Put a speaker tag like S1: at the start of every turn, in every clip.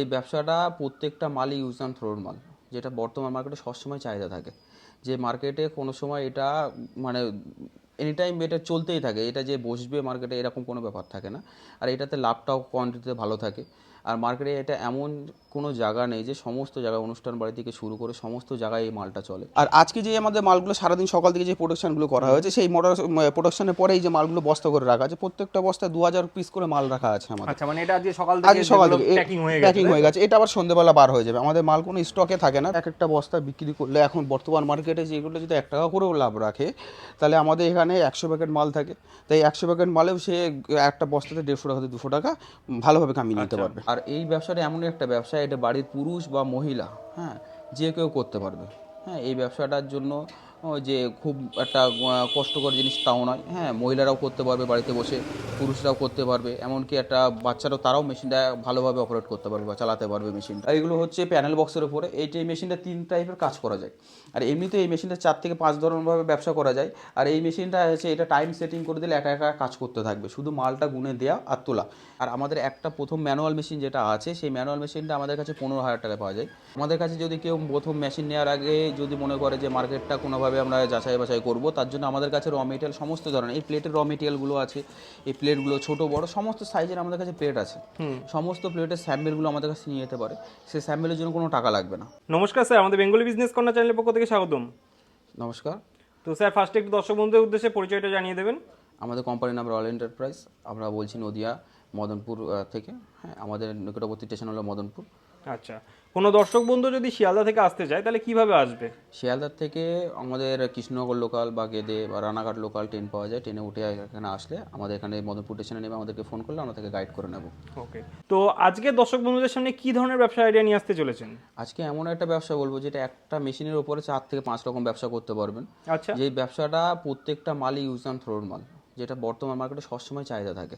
S1: এই ব্যবসাটা প্রত্যেকটা মালই ইউজ অ্যান্ড থ্রোর মাল, যেটা বর্তমান মার্কেটে সবসময় চাহিদা থাকে। যে মার্কেটে কোনো সময় এটা মানে এনি টাইম এটা চলতেই থাকে, এটা যে বসবে মার্কেটে এরকম কোনো ব্যাপার থাকে না। আর এটাতে লাভটাও কোয়ান্টিটিতে ভালো থাকে। আর মার্কেটে এটা এমন কোনো জায়গা নেই যে সমস্ত জায়গায়, অনুষ্ঠান বাড়ি থেকে শুরু করে সমস্ত জায়গায় এই মালটা চলে। আর আজকে যে আমাদের মালগুলো সারাদিন সকাল থেকে যে প্রোডাকশনগুলো করা হয়েছে, সেই প্রোডাকশনের পরে এই যে মালগুলো বস্তা করে রাখা আছে, প্রত্যেকটা বস্তায় 2000 পিস করে মাল রাখা আছে আমাদের।
S2: আচ্ছা, মানে এটা আজকে সকাল
S1: আজকে সকাল থেকে
S2: প্যাকিং হয়ে গেছে,
S1: প্যাকিং হয়ে গেছে, এটা আবার সন্ধ্যেবেলা বার হয়ে যাবে। আমাদের মাল কোনো স্টকে থাকে না। এক একটা বস্তা বিক্রি করলে এখন বর্তমান মার্কেটে যেগুলো যদি 1 টাকা করেও লাভ রাখে, তাহলে আমাদের এখানে 100 প্যাকেট মাল থাকে। তাই 100 প্যাকেট মালেও সে একটা বস্তাতে 150 টাকা থেকে 200 টাকা ভালোভাবে কামিয়ে নিতে পারবে। আর এই ব্যবসাটা এমন একটা ব্যবসা, এটা বাড়ির পুরুষ বা মহিলা, হ্যাঁ, যে কেউ করতে পারবে। হ্যাঁ, এই ব্যবসাটার জন্য যে খুব একটা কষ্টকর জিনিস তাও নয়। হ্যাঁ, মহিলারাও করতে পারবে বাড়িতে বসে, পুরুষরাও করতে পারবে, এমনকি একটা বাচ্চারাও, তারাও মেশিনটা ভালোভাবে অপারেট করতে পারবে বা চালাতে পারবে মেশিনটা। এইগুলো হচ্ছে প্যানেল বক্সের উপরে। এই মেশিনটা 3 টাইপের কাজ করা যায়। আর এমনিতে এই মেশিনটা 4 থেকে 5 ধরনেরভাবে ব্যবসা করা যায়। আর এই মেশিনটা হচ্ছে, এটা টাইম সেটিং করে দিলে একা একা কাজ করতে থাকবে, শুধু মালটা গুনে দেওয়া আর তোলা। আর আমাদের একটা প্রথম ম্যানুয়াল মেশিন যেটা আছে, সেই ম্যানুয়াল মেশিনটা আমাদের কাছে 15,000 টাকায় পাওয়া যায়। আমাদের কাছে যদি কেউ প্রথম মেশিন নেওয়ার আগে যদি মনে করে যে মার্কেটটা কোনোভাবে আমরা যাচাই বাছাই করবো, তার জন্য আমাদের কাছে র মেটেরিয়াল সমস্ত ধরনের, এই প্লেটের র মেটেরিয়ালগুলো আছে। এই প্লেটগুলো ছোটো বড় সমস্ত সাইজের আমাদের কাছে প্লেট আছে। সমস্ত প্লেটের স্যাম্পেলগুলো আমাদের কাছে নিয়ে যেতে পারে, সেই স্যাম্পেলের জন্য কোনো টাকা লাগবে না।
S2: নমস্কার স্যার, আমাদের বেঙ্গলি বিজনেস কর্নার চ্যানেলের পক্ষ থেকে স্বাগতম।
S1: নমস্কার।
S2: তো স্যার, ফার্স্টে একটু দর্শক বন্ধুদের উদ্দেশ্যে পরিচয়টা জানিয়ে দেবেন।
S1: আমাদের কোম্পানির নাম রয়্যাল এন্টারপ্রাইজ। আমরা বলছি নদিয়া মদনপুর থেকে। হ্যাঁ, আমাদের নিকটবর্তী স্টেশন হলো মদনপুর।
S2: আচ্ছা, কোনো দর্শক বন্ধু যদি শিয়ালদা থেকে আসতে চায় তাহলে কিভাবে আসবে?
S1: শিয়ালদার থেকে আমাদের কৃষ্ণনগর লোকাল বা গেদে বা রানাঘাট লোকাল ট্রেন পাওয়া যায়, ট্রেনে উঠে এখানে আসলে আমাদের এখানে মদনপুর স্টেশনে নেমে আমাদেরকে ফোন করলে আমরা তাকে গাইড করে নেব।
S2: ওকে, তো আজকে দর্শক বন্ধুদের সামনে কি ধরনের ব্যবসা আইডিয়া নিয়ে আসতে চলেছেন?
S1: আজকে এমন একটা ব্যবসা বলবো, যেটা একটা মেশিনের উপরে 4 থেকে 5 রকম ব্যবসা করতে পারবেন।
S2: আচ্ছা,
S1: যে ব্যবসাটা প্রত্যেকটা মালই ইউজ অ্যান্ড থ্রোর মাল, যেটা বর্তমান মার্কেটে সবসময় চাহিদা থাকে।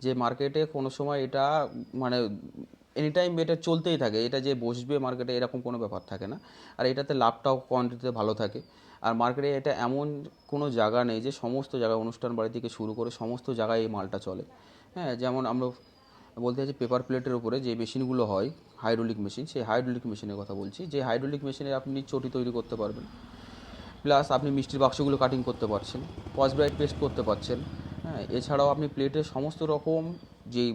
S1: যে মার্কেটে কোনো সময় এটা মানে এনি টাইম এটা চলতেই থাকে, এটা যে বসবে মার্কেটে এরকম কোনো ব্যাপার থাকে না। আর এটাতে লাভটাও কোয়ান্টিটিতে ভালো থাকে। আর মার্কেটে এটা এমন কোনো জায়গা নেই যে সমস্ত জায়গায়, অনুষ্ঠান বাড়ি থেকে শুরু করে সমস্ত জায়গায় এই মালটা চলে। হ্যাঁ, যেমন আমরা বলতে চাইছি পেপার প্লেটের উপরে যে মেশিনগুলো হয়, হাইড্রোলিক মেশিন, সেই হাইড্রোলিক মেশিনের কথা বলছি। যে হাইড্রোলিক মেশিনে আপনি চটি তৈরি করতে পারবেন, প্লাস আপনি মিষ্টির বাক্সগুলো কাটিং করতে পারছেন, স্কচ ব্রাইট পেস্ট করতে পারছেন। হ্যাঁ, এছাড়াও আপনি প্লেটের সমস্ত রকম যেই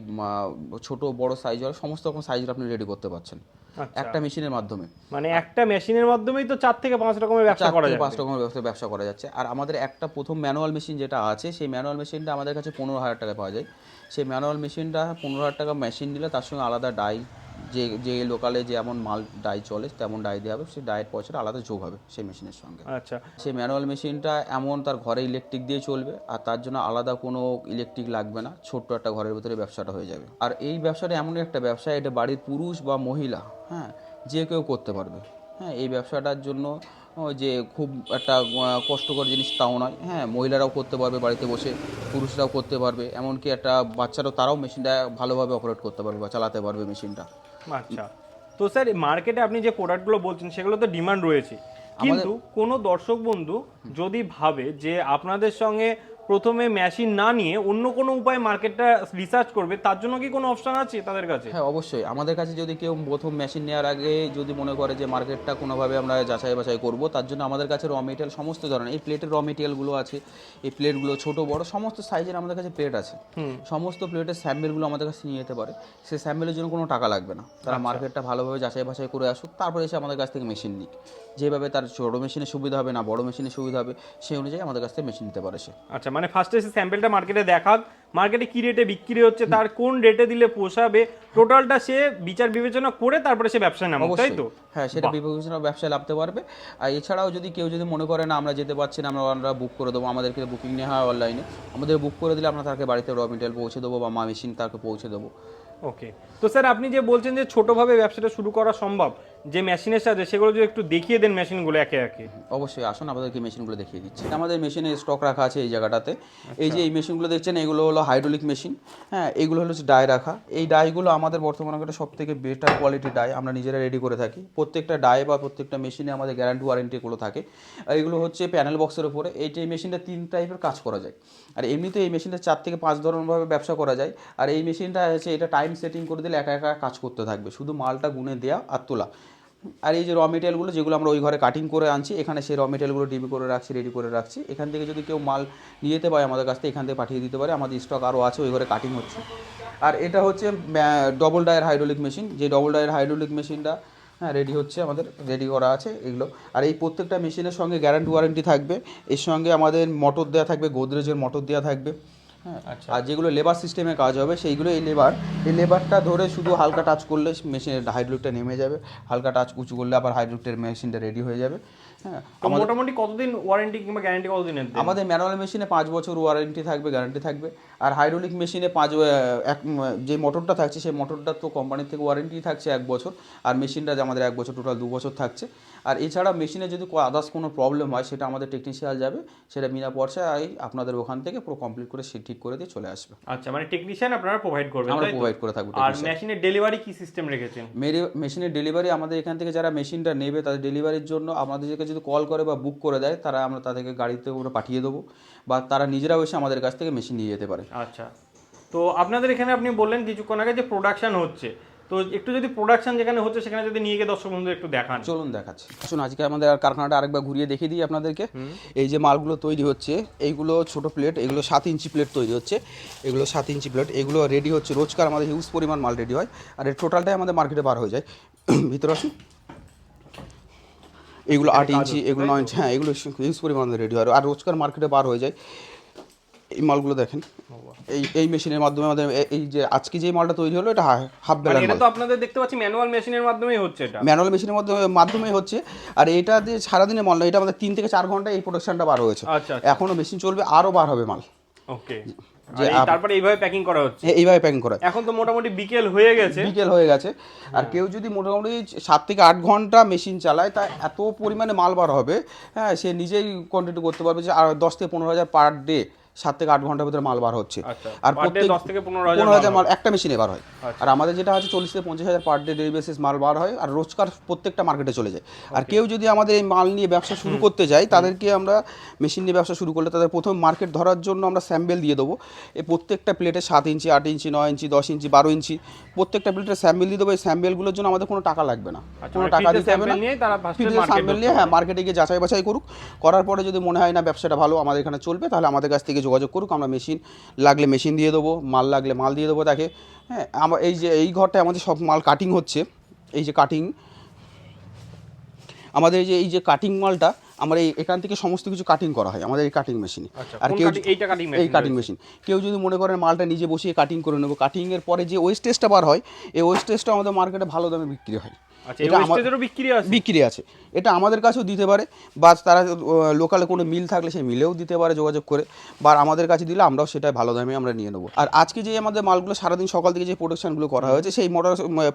S1: ছোট বড় সাইজ হয়, সমস্ত রকম সাইজের আপনি রেডি করতে পারছেন
S2: আচ্ছা,
S1: একটা মেশিনের মাধ্যমে।
S2: মানে একটা মেশিনের মাধ্যমেই তো 4 থেকে 5 রকমের ব্যবসা
S1: 4
S2: করা
S1: থেকে
S2: যাবে।
S1: 5 রকমের ব্যবসা করা যাচ্ছে। আর আমাদের একটা প্রথম ম্যানুয়াল মেশিন যেটা আছে, সেই ম্যানুয়াল মেশিনটা আমাদের কাছে 15,000 টাকায় পাওয়া যায়। সেই ম্যানুয়াল মেশিনটা 15,000 টাকা মেশিন নিলে তার সঙ্গে আলাদা ডাই, যে যে লোকালে যেমন মাল ডাই চলে তেমন ডাই দেওয়া হবে, সেই ডাইয়ের পয়সাটা আলাদা যোগ হবে সেই মেশিনের সঙ্গে।
S2: আচ্ছা,
S1: সেই ম্যানুয়াল মেশিনটা এমন, তার ঘরে ইলেকট্রিক দিয়ে চলবে, আর তার জন্য আলাদা কোনো ইলেকট্রিক লাগবে না, ছোট্ট একটা ঘরের ভিতরে ব্যবসাটা হয়ে যাবে। আর এই ব্যবসাটা এমন একটা ব্যবসা, এটা বাড়ির পুরুষ বা মহিলা, হ্যাঁ, যে কেউ করতে পারবে। হ্যাঁ, এই ব্যবসাটার জন্য যে খুব একটা কষ্টকর জিনিস তাও নয়। হ্যাঁ, মহিলারাও করতে পারবে বাড়িতে বসে, পুরুষরাও করতে পারবে, এমনকি একটা বাচ্চারাও, তারাও মেশিনটা ভালোভাবে অপারেট করতে পারবে বা চালাতে পারবে মেশিনটা।
S2: আচ্ছা। তো স্যার, মার্কেটে আপনি যে প্রোডাক্টগুলো বলছেন সেগুলো তো ডিমান্ড রয়েছে,
S1: আমাদের
S2: কিন্তু কোনো দর্শক বন্ধু যদি ভাবে যে আপনাদের সঙ্গে প্রথমে মেশিন না নিয়ে অন্য কোনো উপায়ে মার্কেটটা রিসার্চ করবে, তার জন্য কি কোনো অপশন আছে তাদের কাছে?
S1: হ্যাঁ, অবশ্যই। আমাদের কাছে যদি কেউ প্রথম মেশিন নেওয়ার আগে যদি মনে করে যে মার্কেটটা কোনোভাবে আমরা যাচাই বাছাই করবো, তার জন্য আমাদের কাছে র মেটেরিয়াল সমস্ত ধরনের, এই প্লেটের র মেটেরিয়ালগুলো আছে। এই প্লেটগুলো ছোটো বড় সমস্ত সাইজের আমাদের কাছে প্লেট আছে। সমস্ত প্লেটের স্যাম্পেলগুলো আমাদের কাছে নিয়ে যেতে পারে, সেই স্যাম্পেলের জন্য কোনো টাকা লাগবে না। তারা মার্কেটটা ভালোভাবে যাচাই বাছাই করে আসুক, তারপরে এসে আমাদের কাছ থেকে মেশিন নিক। যেভাবে তার ছোটো মেশিনের সুবিধা হবে না বড় মেশিনের সুবিধা হবে, সেই অনুযায়ী আমাদের কাছ থেকে মেশিন নিতে পারে সে।
S2: আচ্ছা, মানে ফার্স্টে এসে স্যাম্পেলটা মার্কেটে দেখাক, মার্কেটে কি রেটে বিক্রি হচ্ছে, তার কোন রেটে দিলে পোষাবে, টোটালটা সে বিচার বিবেচনা করে তারপরে সে ব্যবসায় নামুক, তাই
S1: অবশ্যই।
S2: তো?
S1: হ্যাঁ, সেটা বিবেচনা ব্যবসায় লাভতে পারবে। আর এছাড়াও যদি কেউ যদি মনে করে না আমরা যেতে পারছি না, আমরা বুক করে দেবো, আমাদেরকে বুকিং নেওয়া হয় অনলাইনে, আমাদের বুক করে দিলে আমরা তাকে বাড়িতে র মেটেরিয়াল পৌঁছে দেবো বা মেশিন তাকে পৌঁছে দেবো।
S2: ওকে, তো স্যার আপনি যে বলছেন যে ছোটোভাবে ব্যবসাটা শুরু করা সম্ভব, যে মেশিনের সাথে, সেগুলো যদি একটু দেখিয়ে দেন মেশিনগুলো একে একে।
S1: অবশ্যই, আসুন আপনাদেরকে মেশিনগুলো দেখিয়ে দিচ্ছি। আমাদের মেশিনে স্টক রাখা আছে এই জায়গাটাতে। এই যে এই মেশিনগুলো দেখছেন, এগুলো হলো হাইড্রোলিক মেশিন। হ্যাঁ, এইগুলো হলো ডাই রাখা। এই ডাইগুলো আমাদের বর্তমান মার্কেটে সব থেকে বেটার কোয়ালিটি ডাই আমরা নিজেরা রেডি করে থাকি। প্রত্যেকটা ডাই বা প্রত্যেকটা মেশিনে আমাদের গ্যারান্টি ওয়ারেন্টিগুলো থাকে। আর এগুলো হচ্ছে প্যানেল বক্সের উপরে। এই মেশিনটা 3 টাইপের কাজ করা যায়। আর এমনিতে এই মেশিনটা 4 থেকে 5 ধরনেরভাবে ব্যবসা করা যায়। আর এই মেশিনটা হচ্ছে, এটা টাইম টাইম সেটিং করে দিলে একা একা কাজ করতে থাকবে, শুধু মালটা গুনে দেওয়া আর তোলা। আর এই যে র মেটেরিয়ালগুলো যেগুলো আমরা ওই ঘরে কাটিং করে আনছি, এখানে সেই র মেটেরিয়ালগুলো ডিবি করে রাখছি, রেডি করে রাখছি। এখান থেকে যদি কেউ মাল নিয়ে যেতে পারে আমাদের কাছ থেকে, এখান থেকে পাঠিয়ে দিতে পারে, আমাদের স্টক আরও আছে, ওই ঘরে কাটিং হচ্ছে। আর এটা হচ্ছে ডবল ডায়ার হাইড্রোলিক মেশিন, যে ডবল ডায়ার হাইড্রোলিক মেশিনটা হ্যাঁ রেডি হচ্ছে, আমাদের রেডি করা আছে এগুলো। আর এই প্রত্যেকটা মেশিনের সঙ্গে গ্যারান্টি ওয়ারেন্টি থাকবে, এর সঙ্গে আমাদের মোটর দেওয়া থাকবে, গোদরেজের মোটর দেওয়া থাকবে। হ্যাঁ,
S2: আচ্ছা।
S1: আর যেগুলো লেবার সিস্টেমে কাজ হবে সেইগুলো এই লেবারটা ধরে শুধু হালকা টাচ করলে মেশিনের হাইড্রোলিকটা নেমে যাবে, হালকা টাচ উঁচু করলে আবার হাইড্রোলিকের মেশিনটা রেডি হয়ে যাবে। হ্যাঁ,
S2: তো মোটামুটি কতদিন ওয়ারেন্টি কিংবা গ্যারান্টি কতদিনের দেন?
S1: আমাদের ম্যানুয়াল মেশিনে 5 বছর ওয়ারেন্টি থাকবে, গ্যারান্টি থাকবে। আর হাইড্রোলিক মেশিনে যে মোটরটা থাকছে সেই মোটরটা তো কোম্পানির থেকে ওয়ারেন্টি থাকছে 1 বছর, আর মেশিনটা আমাদের 1 বছর, টোটাল 2 বছর থাকছে। আর এছাড়া মেশিনে যদি আদার্স কোনো প্রবলেম হয় সেটা আমাদের টেকনিশিয়ান যাবে, সেটা বিনা পয়সায় আপনাদের ওখান থেকে পুরো কমপ্লিট করে সে ঠিক করে দিয়ে চলে আসবে।
S2: আচ্ছা, মানে টেকনিশিয়ান আপনারা প্রোভাইড করবেন?
S1: আমরা প্রোভাইড করে থাকবো।
S2: আর মেশিনের ডেলিভারি কি সিস্টেম রেখেছেন?
S1: মেশিনের ডেলিভারি আমাদের এখান থেকে যারা মেশিনটা নেবে তাদের ডেলিভারির জন্য আমাদেরকে যদি কল করে বা বুক করে দেয়, আমরা তাদেরকে গাড়িতে করে পাঠিয়ে দেবো, বা তারা নিজেরাও এসে আমাদের কাছ থেকে মেশিন নিয়ে যেতে পারে।
S2: আচ্ছা, তো আপনাদের এখানে আপনি বললেন কিছুক্ষণ আগে যে প্রোডাকশন হচ্ছে, তো একটু যদি প্রোডাকশন যেখানে হচ্ছে সেখানে যদি নিয়ে গিয়ে দর্শক বন্ধু একটু দেখান।
S1: চলুন দেখাচ্ছি। শুনুন, আজকে আমাদের কারখানাটা আরেকবার ঘুরিয়ে দেখিয়ে দিই আপনাদেরকে। এই যে মালগুলো তৈরি হচ্ছে, এইগুলো ছোট প্লেট, এগুলো 7 ইঞ্চি প্লেট তৈরি হচ্ছে, এগুলো 7 ইঞ্চি প্লেট, এগুলো রেডি হচ্ছে। রোজকার আমাদের হিউজ পরিমাণ মাল রেডি হয়, আর এর টোটালটাই আমাদের মার্কেটে বার হয়ে যায়। ভিতরে আসুন। এগুলো 8 ইঞ্চি, এগুলো 9 ইঞ্চি, হ্যাঁ এগুলো হিউজ পরিমাণে রেডি হয়, আর রোজকার মার্কেটে বার হয়ে যায়। এই মালগুলো দেখেন, এই মেশিনের মাধ্যমে আমাদের এই যে আজকে যে মালটা তৈরি হলো, এটা হাফ বেলার
S2: এটা
S1: মাল।
S2: তো আপনাদের দেখতে পাচ্ছি ম্যানুয়াল মেশিনের মাধ্যমেই হচ্ছে, এটা
S1: ম্যানুয়াল মেশিনের মাধ্যমেই হচ্ছে। আর এটা দিয়ে সারাদিনে মাল না, এটা আমাদের 3 থেকে 4 ঘন্টা এই প্রোডাকশনটা বার হয়েছে।
S2: আচ্ছা,
S1: এখনো মেশিন চলবে, আরও বার হবে মাল।
S2: ওকে, তারপরে এইভাবে প্যাকিং করা হচ্ছে।
S1: এইভাবে প্যাকিং করা।
S2: এখন তো মোটামুটি বিকেল হয়ে গেছে।
S1: আর কেউ যদি মোটামুটি 7 থেকে 8 ঘন্টা মেশিন চালায়, তা এত পরিমাণে মাল বার হবে, হ্যাঁ সে নিজেই কোয়ান্টিটি করতে পারবে যে 10 থেকে 15,000 পার ডে 7 থেকে 8 ঘন্টার ভিতরে মাল বার হচ্ছে। আর প্রত্যেক
S2: 10 থেকে 15,000
S1: মাল একটা মেশিনে বার হয়। আর আমাদের যেটা আছে 40 থেকে 50,000 পার ডে ডেইলি বেসিস মাল বার হয়, আর রোজকার প্রত্যেকটা মার্কেটে চলে যায়। আর কেউ যদি আমাদের এই মাল নিয়ে ব্যবসা শুরু করতে যায়, তাদেরকে আমরা মেশিন নিয়ে ব্যবসা শুরু করলে তাদের প্রথম মার্কেট ধরার জন্য আমরা স্যাম্পেল দিয়ে দেবো। এই প্রত্যেকটা প্লেটে 7 ইঞ্চি, 8 ইঞ্চি, 9 ইঞ্চি, 10 ইঞ্চি, 12 ইঞ্চি প্রত্যেকটা প্লেটের স্যাম্পেল দিয়ে দেবো। এই স্যাম্পেলগুলোর জন্য আমাদের কোনো টাকা লাগবে না, কোনো টাকা দিতে হবে না। স্যাম্পেল নিয়ে হ্যাঁ মার্কেটে গিয়ে যাচাই বাছাই করুক, করার পরে যদি মনে হয় না ব্যবসাটা ভালো আমাদের এখানে চলবে, তাহলে আমাদের কাছ থেকে যোগাযোগ করুক। আমরা মেশিন লাগলে মেশিন দিয়ে দেবো, মাল লাগলে মাল দিয়ে দেবো তাকে। হ্যাঁ, আমার এই ঘরটায় আমাদের সব মাল কাটিং হচ্ছে। এই যে কাটিং, আমাদের এই যে কাটিং মালটা আমরা এখান থেকে সমস্ত কিছু কাটিং করা হয় আমাদের এই কাটিং মেশিনে। আর কেউ এই কাটিং মেশিন, কেউ যদি মনে করেন মালটা নিজে বসিয়ে কাটিং করে নেবো, কাটিংয়ের পরে যে ওয়েস্টেজটা বার হয়, এই ওয়েস্টেজটা আমাদের মার্কেটে ভালো দামে বিক্রি হয়। বিক্রি আছে, এটা আমাদের কাছেও দিতে পারে, বা তারা লোকালে কোনো মিল থাকলে সেই মিলেও দিতে পারে যোগাযোগ করে, বা আমাদের কাছে দিলে আমরাও সেটা ভালো দামে আমরা নিয়ে নেবো। আর আজকে যে আমাদের মালগুলো সারাদিন সকাল থেকে যে প্রোডাকশনগুলো করা হয়েছে, সেই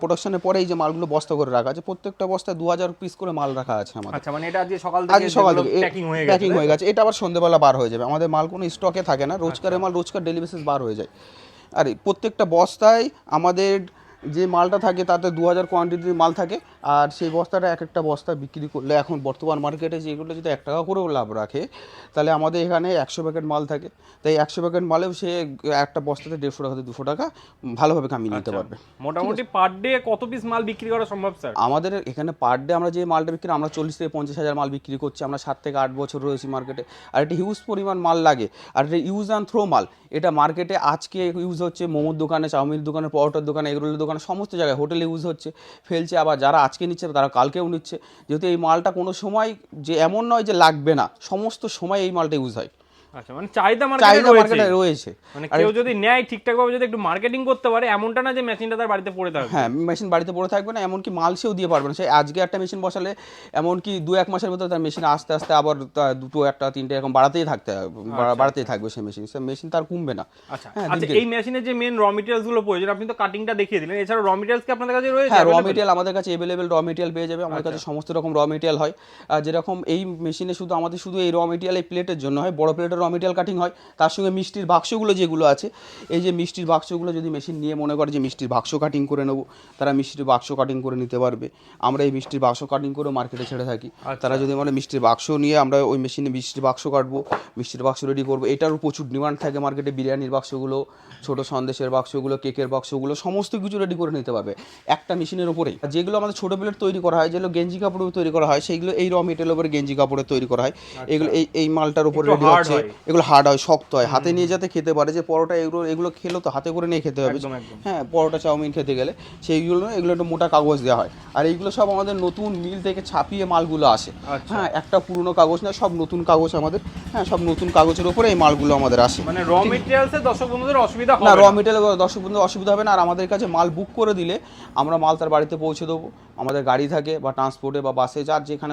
S1: প্রোডাকশনের পরে এই যে মালগুলো বস্তা করে রাখা আছে, প্রত্যেকটা বস্তায় 2000 পিস করে মাল রাখা আছে আমাদের।
S2: আচ্ছা, মানে এটা আজকে সকাল থেকে
S1: প্যাকিং হয়ে গেছে, এটা আবার সন্ধ্যেবেলা বার হয়ে যাবে। আমাদের মাল কোনো স্টকে থাকে না, রোজকারের মাল রোজকার ডেলি বেসিস বার হয়ে যায়। আর প্রত্যেকটা বস্তায় আমাদের যে মালটা থাকে তাতে 2000 কোয়ান্টিটির মাল থাকে, আর সেই বস্তাটা একটা বস্তা বিক্রি করলে এখন বর্তমান মার্কেটে যেগুলো যদি 1 টাকা করেও লাভ রাখে, তাহলে আমাদের এখানে 100 প্যাকেট মাল থাকে। তাই 100 প্যাকেট মালেও সে একটা বস্তাতে 150 টাকা থেকে 200 টাকা ভালোভাবে কামিয়ে নিতে পারবে।
S2: মোটামুটি পার ডে কত পিস মাল বিক্রি করা সম্ভব স্যার?
S1: আমাদের এখানে পার ডে আমরা যে মালটা বিক্রি, আমরা 40 থেকে 50,000 মাল বিক্রি করছি। আমরা 7 থেকে 8 বছর রয়েছি মার্কেটে, আর এটা হিউজ পরিমাণ মাল লাগে। আর এটা ইউজ অ্যান্ড থ্রো মাল, এটা মার্কেটে আজকে ইউজ হচ্ছে মোমোর দোকানে, চাউমিনের দোকানে, পরোটার দোকানে, এগরোলের দোকানে, সমস্ত জায়গায়, হোটেলে ইউজ হচ্ছে, ফেলছে। আবার যারা আজকে নিচ্ছে তারা কালকেও নিচ্ছে, যেহেতু এই মালটা কোনো সময় যে এমন নয় যে লাগবে না, সমস্ত সময় এই মালটা ইউজ হয়।
S2: আচ্ছা, মানে চাহিদা মার্কেটে
S1: রয়েছে।
S2: মানে কেউ যদি নেয় ঠিকঠাক ভাবে যদি একটু মার্কেটিং করতে পারে, এমনটা না যে মেশিনটা তার বাড়িতে পড়ে থাকবে।
S1: হ্যাঁ, মেশিন বাড়িতে পড়ে থাকবে না, এমনকি মাল সেও দিয়ে পারবে না। সেই আজকে একটা মেশিন বসালে এমনকি 2-1 মাসের ভিতরে তার মেশিন আস্তে আস্তে আবার 2, 1, 3 এরকম বাড়াতেই থাকবে সেই মেশিন তার কমবে না।
S2: আচ্ছা, এই মেশিনের যে মেন র মেটেরিয়ালস গুলো প্রয়োজন, আপনি তো কাটিংটা দেখিয়ে দিলেন, এছাড়া র মেটেরিয়ালস কি আপনাদের কাছে রয়েছে?
S1: হ্যাঁ, র মেটেরিয়াল আমাদের কাছে अवेलेबल র মেটেরিয়াল পেয়ে যাবে। আমাদের কাছে সমস্ত রকম র মেটেরিয়াল হয়। যেরকম এই মেশিনে আমাদের শুধু এই র মেটেরিয়াল এই প্লেটের জন্য হয়, বড় প্লেটের র মেটেরিয়াল কাটিং হয়, তার সঙ্গে মিষ্টির বাক্সগুলো যেগুলো আছে, এই যে মিষ্টির বাক্সগুলো যদি মেশিন নিয়ে মনে করে যে মিষ্টির বাক্স কাটিং করে নেবো, তারা মিষ্টির বাক্স কাটিং করে নিতে পারবে। আমরা এই মিষ্টির বাক্স কাটিং করে মার্কেটে ছেড়ে থাকি। তারা যদি মানে মিষ্টির বাক্স নিয়ে আমরা ওই মেশিনে মিষ্টির বাক্স কাটবো, মিষ্টির বাক্স রেডি করবো, এটারও প্রচুর ডিমান্ড থাকে মার্কেটে। বিরিয়ানির বাক্সগুলো, ছোটো সন্দেশের বাক্সগুলো, কেকের বাক্সগুলো সমস্ত কিছু রেডি করে নিতে পারবে একটা মেশিনের উপরেই। যেগুলো আমাদের ছোটো প্লেট তৈরি করা হয়, যেগুলো গেঞ্জি কাপড়ের তৈরি করা হয়, সেইগুলো এই র মেটেরিয়ালের উপরে গেঞ্জি কাপড়ে তৈরি করা হয়। এগুলো এই মালটার উপর রেডি হচ্ছে। এগুলো হার্ড হয়, শক্ত হয়, হাতে নিয়ে যাতে খেতে পারে। যে পরোটা এগুলো খেলো তো হাতে করে নিয়ে খেতে হবে, হ্যাঁ, পরোটা চাউমিন খেতে গেলে সেইগুলো এগুলো একটু মোটা কাগজ দেওয়া হয়। আর এইগুলো সব আমাদের নতুন মিল থেকে ছাপিয়ে মালগুলো আসে। হ্যাঁ, একটা পুরনো কাগজ না, সব নতুন কাগজ আমাদের। হ্যাঁ, সব নতুন কাগজের উপরে এই মালগুলো আমাদের আসে।
S2: মানে র মেটেরিয়ালসে দর্শক বন্ধুদের অসুবিধা হবে
S1: না, র মেটেরিয়াল দর্শক বন্ধুদের অসুবিধা হবে না। আর আমাদের কাছে মাল বুক করে দিলে আমরা মাল তার বাড়িতে পৌঁছে দেবো। আমাদের গাড়ি থাকে বা ট্রান্সপোর্টে বা বাসে, যার যেখানে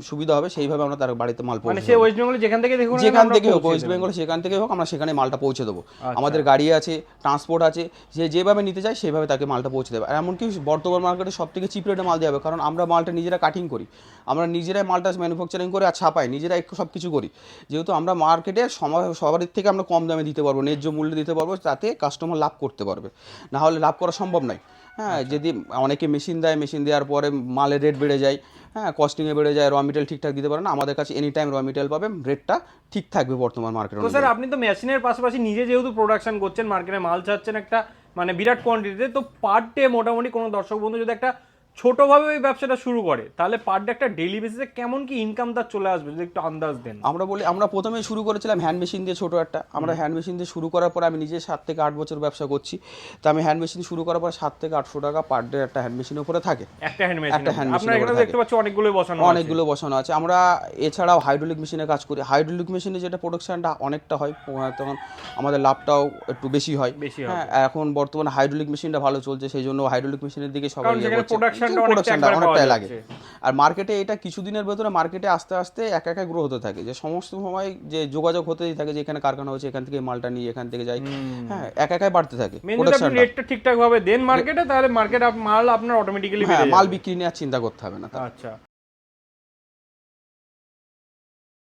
S1: সুবিধা হবে সেইভাবে আমরা তার বাড়িতে মাল পৌঁছে
S2: মানে সে ওয়েস্ট বেঙ্গলে যেখান থেকে দেখুন,
S1: যেখান থেকে হোক, ওয়েস্ট বেঙ্গলে সেখান থেকে হোক, আমরা সেখানে মালটা পৌঁছে দেবো। আমাদের গাড়ি আছে, ট্রান্সপোর্ট আছে, যে যেভাবে নিতে চায় সেভাবে তাকে মালটা পৌঁছে দেবে। আর এমনকি বর্তমান মার্কেটে সব থেকে চিপ রেটে মাল দেওয়া হবে, কারণ আমরা মালটা নিজেরা কাটিং করি, আমরা নিজেরাই মালটা ম্যানুফ্যাকচারিং করে আর ছাপাই, নিজেরাই সব কিছু করি। যেহেতু আমরা মার্কেটে সবার থেকে আমরা কম দামে দিতে পারবো, ন্যায্য মূল্যে দিতে পারবো, যাতে কাস্টমার লাভ করতে পারবে। না হলে লাভ করা সম্ভব নয়। হ্যাঁ, যদি অনেকে মেশিন দেয়, মেশিন দেওয়ার পরে মালের রেট বেড়ে যায়, হ্যাঁ, কস্টিংয়ে বেড়ে যায়, র মেটেরিয়াল ঠিকঠাক দিতে পারে না। আমাদের কাছে এনি টাইম র মেটেরিয়াল পাবে, রেটটা ঠিক থাকবে বর্তমান মার্কেটে।
S2: তো স্যার, আপনি তো মেশিনের পাশাপাশি নিজে যেহেতু প্রোডাকশন করছেন, মার্কেটে মাল ছাড়ছেন একটা মানে বিরাট কোয়ান্টিটিতে, তো পার ডে মোটামুটি কোনো দর্শক বন্ধু যদি একটা ছোটভাবে ওই ব্যবসাটা শুরু করে, তাহলে পার ডে একটা ডেইলি বেসিসে কেমন কি ইনকাম তার চলে আসবে, যদি একটু আন্দাজ দেন।
S1: আমরা প্রথমে শুরু করেছিলাম হ্যান্ড মেশিন দিয়ে, ছোটো একটা। আমরা হ্যান্ড মেশিন দিয়ে শুরু করার পরে আমি নিজে 7 থেকে 8 বছর ব্যবসা করছি। তো আমি হ্যান্ড মেশিন শুরু করার পর 700 থেকে 800 টাকা পার ডে একটা হ্যান্ড মেশিনের উপরে থাকে।
S2: একটা হ্যান্ড মেশিন,
S1: একটা হ্যান্ড
S2: আপনারা এখানে দেখতে পাচ্ছেন অনেকগুলো বসানো আছে।
S1: আমরা এছাড়াও হাইড্রোলিক মেশিনে কাজ করি। হাইড্রোলিক মেশিনে যেটা প্রোডাকশনটা অনেকটা হয়, তখন আমাদের লাভটাও একটু বেশি হয়। হ্যাঁ, এখন বর্তমানে হাইড্রোলিক মেশিনটা ভালো চলছে, সেই জন্য হাইড্রোলিক মেশিনের দিকে সবাই প্রোডাকশনটা অনেকটাই লাগে। আর মার্কেটে এটা কিছুদিনের ভেতরে মার্কেটে আস্তে আস্তে একা গ্রো হতে থাকে, যে সমস্ত সময় যে যোগাযোগ হতেই থাকে, যে এখানে কারখানা হচ্ছে, এখান থেকে মালটা নিয়ে এখান থেকে যাই। হ্যাঁ, একাই বাড়তে থাকে প্রোডাকশনটা।
S2: রেটটা ঠিকঠাক ভাবে দেন মার্কেটে, তাহলে মার্কেট মাল আপনার অটোমেটিক্যালি
S1: মাল বিক্রি নিয়ে চিন্তা করতে হবে না।
S2: আচ্ছা,